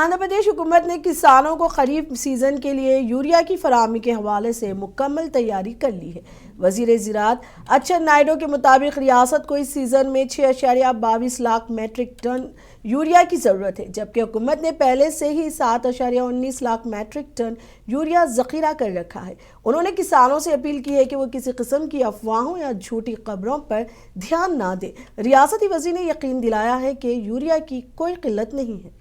आंध्र प्रदेश हुकूमत ने किसानों को खरीफ सीजन के लिए यूरिया की फराहमी के हवाले से मुकम्मल तैयारी कर ली है। वजीर ज़राअत अच्चन नायडू के मुताबिक रियासत को इस सीज़न में 6.22 लाख मैट्रिक टन यूरिया की ज़रूरत है, जबकि हुकूमत ने पहले से ही 7.19 लाख मैट्रिक टन यूरिया ज़ख़ीरा कर रखा है। उन्होंने किसानों से अपील की है कि वो किसी किस्म की अफवाहों या झूठी खबरों पर ध्यान ना दें। रियासती वज़ीर ने यकीन दिलाया है कि यूरिया की कोई किल्लत नहीं है।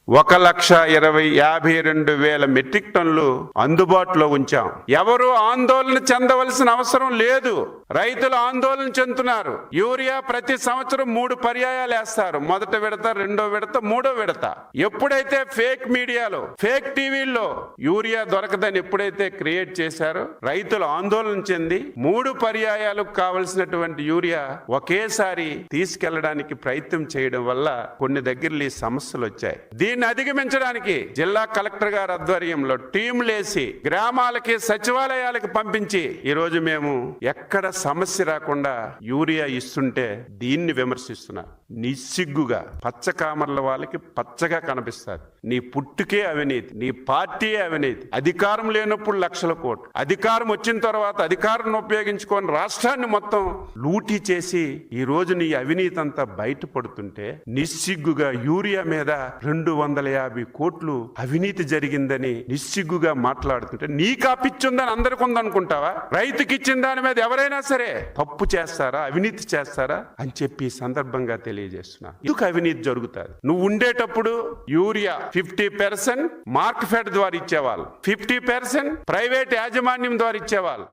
1,52,000 మెట్రిక్ టన్నులు అందుబాటులో ఉంచాం. ఎవరు ఆందోళన చెందవలసిన అవసరం లేదు. రైతులు ఆందోళన చెందుతున్నారు. యూరియా ప్రతి సంవత్సరం 3 పర్యాయాలు వేస్తారు. మొదట విడత, రెండో విడత, మూడో విడత. ఎప్పుడైతే ఫేక్ మీడియాలో, ఫేక్ టీవీల్లో యూరియా దొరకదని ఎప్పుడైతే క్రియేట్ చేశారో రైతులు ఆందోళన చెంది 3 పర్యాయాలకు కావలసినటువంటి యూరియా ఒకేసారి తీసుకెళ్లడానికి ప్రయత్నం చేయడం వల్ల కొన్ని దగ్గరలో ఈ సమస్యలు వచ్చాయి. దీన్ని అధిగమించడానికి జిల్లా కలెక్టర్ గారి ఆధ్వర్యంలో టీంలేసి గ్రామాలకి, సచివాలయాలకు పంపించి ఈ రోజు మేము ఎక్కడ సమస్య రాకుండా యూరియా ఇస్తుంటే దీన్ని విమర్శిస్తున్నారు. నిస్సిగ్గుగా పచ్చకామర్ల వాళ్ళకి పచ్చగా కనిపిస్తారు. నీ పుట్టుకే అవినీతి, నీ పార్టీయే అవినీతి. అధికారం లేనప్పుడు లక్షల కోట్లు, అధికారం వచ్చిన తర్వాత అధికారాన్ని ఉపయోగించుకొని రాష్ట్రాన్ని మొత్తం లూటీ చేసి ఈ రోజు నీ అవినీతి అంతా బయటపడుతుంటే నిస్సిగ్గుగా యూరియా మీద 250 కోట్లు అవినీతి జరిగిందని నిస్సిగ్గుగా మాట్లాడుతుంటే నీకు ఆ పిచ్చుందని అందరికి ఉందనుకుంటావా? రైతుకి ఇచ్చిన దాని మీద ఎవరైనా సరే తప్పు చేస్తారా, అవినీతి చేస్తారా అని చెప్పి సందర్భంగా తెలియజేస్తున్నా. ఎందుకు అవినీతి జరుగుతుంది? నువ్వు ఉండేటప్పుడు యూరియా 50% మార్కెట్ ఫెడ్ ద్వారా ఇచ్చేవాళ్ళు, 50% ప్రైవేట్ యాజమాన్యం ద్వారా ఇచ్చేవాళ్ళు.